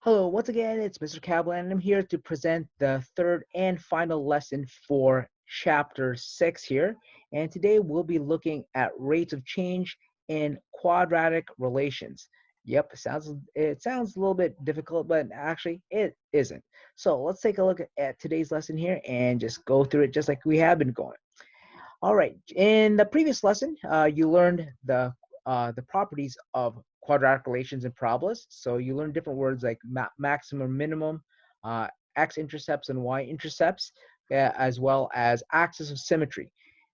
Hello, once again, it's Mr. Cablan, and I'm here to present the third and final lesson for chapter 6 here. And today we'll be looking at rates of change in quadratic relations. Yep, it sounds a little bit difficult, but actually it isn't. So let's take a look at today's lesson here and just go through it just like we have been going. All right. In the previous lesson, you learned the properties of quadratic relations and parabolas. So you learned different words like maximum, minimum, uh, x-intercepts and y-intercepts, as well as axis of symmetry.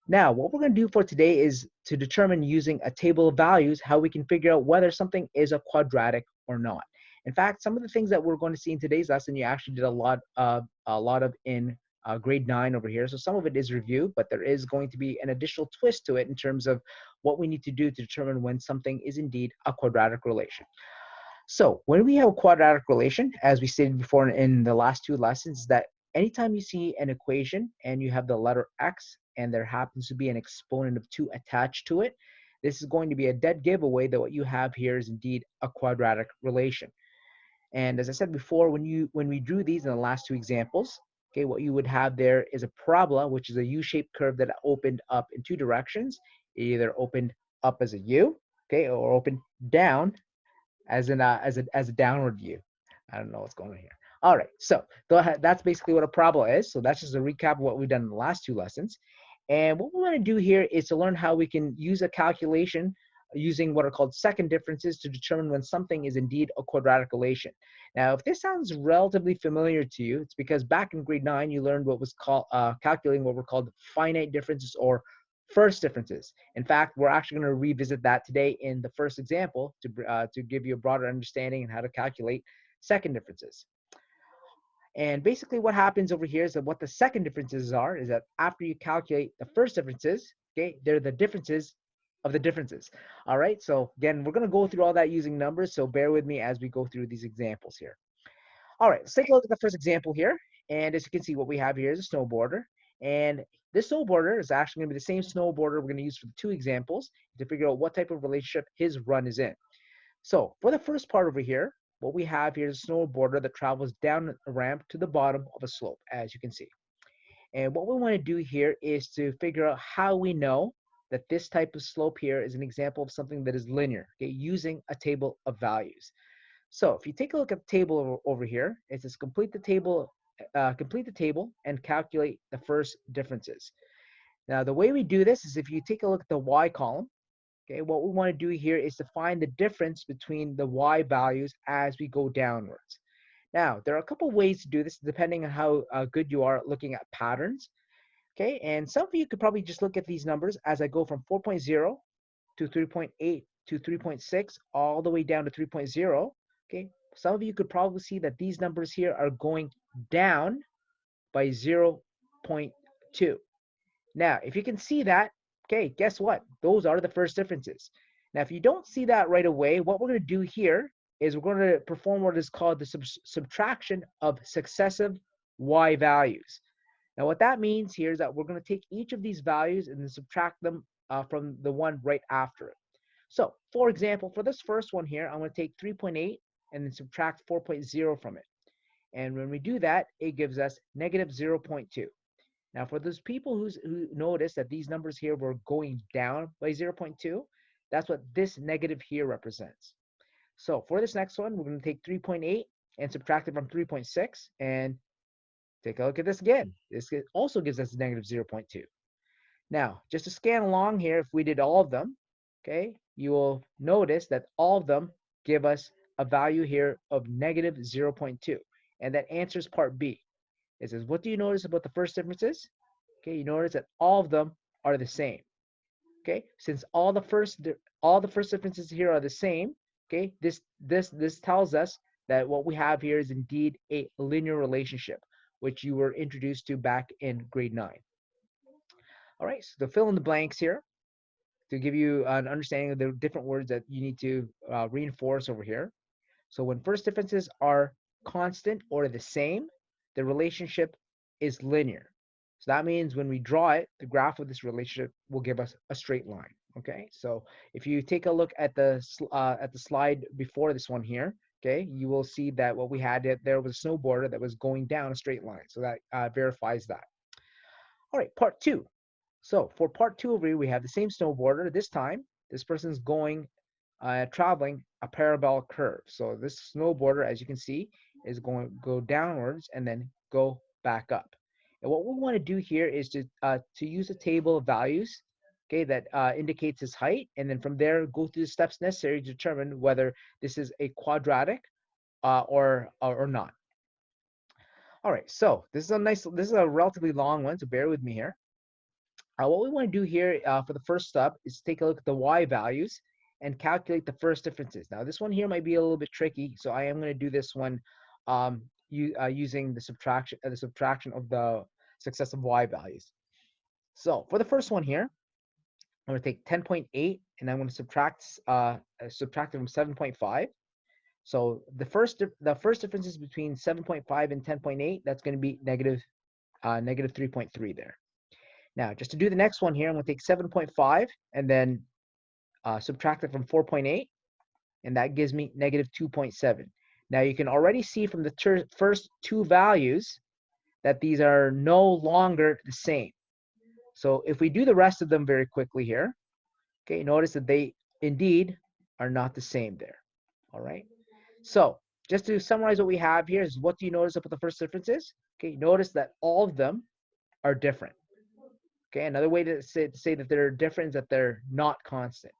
Now, what we're going to do for today is to determine using a table of values how we can figure out whether something is a quadratic or not. In fact, some of the things that we're going to see in today's lesson, you actually did a lot of in grade 9 over here. So some of it is review, but there is going to be an additional twist to it in terms of what we need to do to determine when something is indeed a quadratic relation. So when we have a quadratic relation, as we stated before in the last two lessons, that anytime you see an equation and you have the letter x and there happens to be an exponent of 2 attached to it, this is going to be a dead giveaway that what you have here is indeed a quadratic relation. And as I said before, when we drew these in the last two examples, okay, what you would have there is a parabola, which is a U-shaped curve that opened up in two directions. It either opened up as a U, okay, or opened down as a downward U. I don't know what's going on here. All right, so that's basically what a parabola is. So that's just a recap of what we've done in the last two lessons. And what we want to do here is to learn how we can use a calculation using what are called second differences to determine when something is indeed a quadratic relation. Now, if this sounds relatively familiar to you, it's because back in grade 9, you learned what was called calculating what were called finite differences or first differences. In fact, we're actually going to revisit that today in the first example to give you a broader understanding on how to calculate second differences. And basically what happens over here is that what the second differences are is that after you calculate the first differences, okay, they're the differences of the differences. All right, so again, we're going to go through all that using numbers, so bear with me as we go through these examples here. All right, let's take a look at the first example here. And as you can see, what we have here is a snowboarder. And this snowboarder is actually going to be the same snowboarder we're going to use for the two examples to figure out what type of relationship his run is in. So for the first part over here, what we have here is a snowboarder that travels down a ramp to the bottom of a slope, as you can see. And what we want to do here is to figure out how we know that this type of slope here is an example of something that is linear, okay, using a table of values. So if you take a look at the table over here, it says complete the table and calculate the first differences. Now the way we do this is if you take a look at the y column, okay, what we want to do here is to find the difference between the y values as we go downwards. Now there are a couple ways to do this depending on how good you are at looking at patterns. Okay, and some of you could probably just look at these numbers as I go from 4.0 to 3.8 to 3.6 all the way down to 3.0. Okay, some of you could probably see that these numbers here are going down by 0.2. Now, if you can see that, okay, guess what? Those are the first differences. Now, if you don't see that right away, what we're going to do here is we're going to perform what is called the subtraction of successive y values. Now, what that means here is that we're going to take each of these values and then subtract them from the one right after it. So, for example, for this first one here, I'm going to take 3.8 and then subtract 4.0 from it. And when we do that, it gives us negative 0.2. Now, for those people who notice that these numbers here were going down by 0.2, that's what this negative here represents. So for this next one, we're going to take 3.8 and subtract it from 3.6 and take a look at this again. This also gives us negative 0.2. Now, just to scan along here, if we did all of them, okay, you will notice that all of them give us a value here of negative 0.2. And that answers part B. It says, what do you notice about the first differences? Okay, you notice that all of them are the same. Okay, since all the first differences here are the same, okay, this tells us that what we have here is indeed a linear relationship, which you were introduced to back in grade 9. All right, so to fill in the blanks here, to give you an understanding of the different words that you need to reinforce over here. So when first differences are constant or the same, the relationship is linear. So that means when we draw it, the graph of this relationship will give us a straight line. Okay, so if you take a look at the slide before this one here, okay, you will see that what we had there was a snowboarder that was going down a straight line. So that verifies that. All right, part two. So for part two over here, we have the same snowboarder. This time, this person's going, traveling a parabolic curve. So this snowboarder, as you can see, is going to go downwards and then go back up. And what we want to do here is to use a table of values, okay, that indicates his height, and then from there go through the steps necessary to determine whether this is a quadratic or not. All right, so this is a relatively long one, so bear with me here. What we want to do here for the first step is take a look at the y values and calculate the first differences. Now, this one here might be a little bit tricky, so I am going to do this one using the subtraction of the successive y values. So for the first one here, I'm going to take 10.8 and I'm going to subtract it from 7.5. So the first differences between 7.5 and 10.8, that's going to be negative 3.3 there. Now, just to do the next one here, I'm going to take 7.5 and then subtract it from 4.8, and that gives me negative 2.7. Now, you can already see from the first two values that these are no longer the same. So if we do the rest of them very quickly here, okay, notice that they indeed are not the same there. All right. So just to summarize what we have here is, what do you notice about the first differences? Okay, notice that all of them are different. Okay, another way to say that they're different is that they're not constant.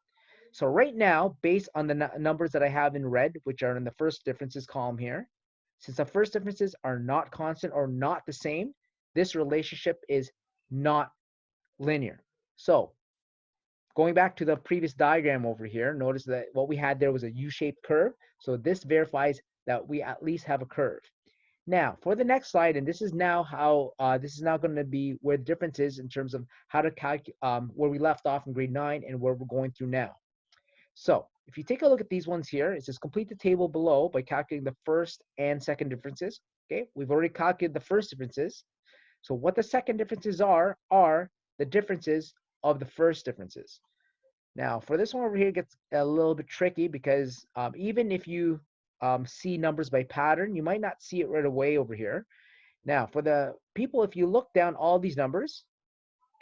So right now, based on the numbers that I have in red, which are in the first differences column here, since the first differences are not constant or not the same, this relationship is not linear. So going back to the previous diagram over here, notice that what we had there was a U-shaped curve. So this verifies that we at least have a curve. Now, for the next slide, and this is now going to be where the difference is in terms of how to calculate where we left off in grade 9 and where we're going through now. So if you take a look at these ones here, it says complete the table below by calculating the first and second differences. Okay, we've already calculated the first differences. So what the second differences are the differences of the first differences. Now, for this one over here, it gets a little bit tricky because even if you see numbers by pattern, you might not see it right away over here. Now, for the people, if you look down all these numbers,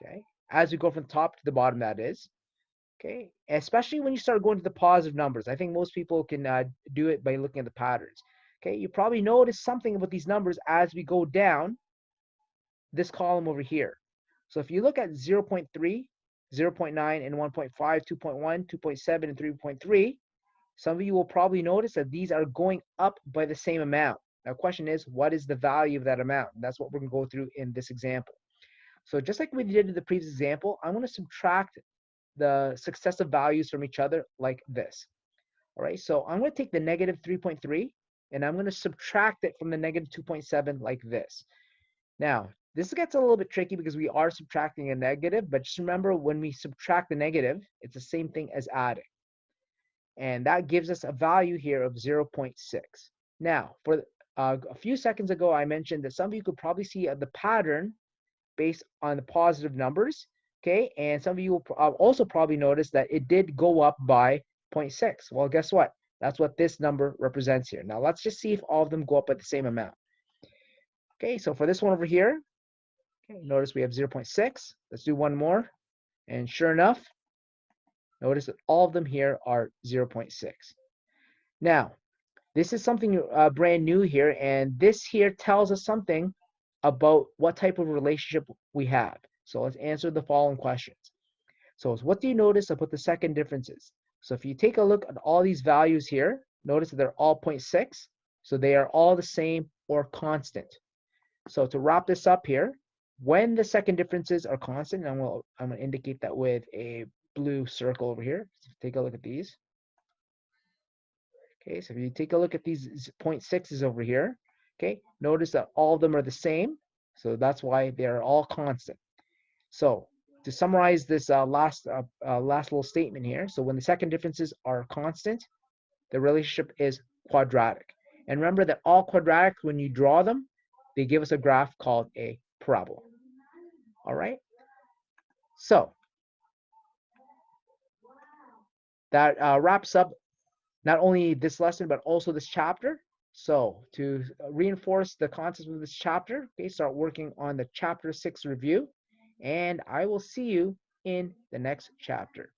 okay, as we go from top to the bottom, that is, okay, especially when you start going to the positive numbers, I think most people can do it by looking at the patterns. Okay, you probably notice something about these numbers as we go down this column over here. So if you look at 0.3, 0.9, and 1.5, 2.1, 2.7, and 3.3, some of you will probably notice that these are going up by the same amount. Now, the question is, what is the value of that amount? And that's what we're going to go through in this example. So just like we did in the previous example, I'm going to subtract the successive values from each other like this. All right, so I'm going to take the negative 3.3 and I'm going to subtract it from the negative 2.7 like this. Now, this gets a little bit tricky because we are subtracting a negative, but just remember, when we subtract the negative, it's the same thing as adding. And that gives us a value here of 0.6. Now, for a few seconds ago, I mentioned that some of you could probably see the pattern based on the positive numbers, okay? And some of you will also probably notice that it did go up by 0.6. Well, guess what? That's what this number represents here. Now, let's just see if all of them go up by the same amount. Okay, so for this one over here, okay, notice we have 0.6. Let's do one more. And sure enough, notice that all of them here are 0.6. Now, this is something brand new here, and this here tells us something about what type of relationship we have. So let's answer the following questions. So what do you notice about the second differences? So if you take a look at all these values here, notice that they're all 0.6. So they are all the same or constant. So to wrap this up here, when the second differences are constant, and I'm going to indicate that with a blue circle over here. So take a look at these. Okay, so if you take a look at these 0.6s over here, okay, notice that all of them are the same. So that's why they are all constant. So to summarize this last little statement here, so when the second differences are constant, the relationship is quadratic. And remember that all quadratics, when you draw them, they give us a graph called a parabola. All right. So that wraps up not only this lesson, but also this chapter. So to reinforce the concepts of this chapter, okay, start working on the chapter 6 review, and I will see you in the next chapter.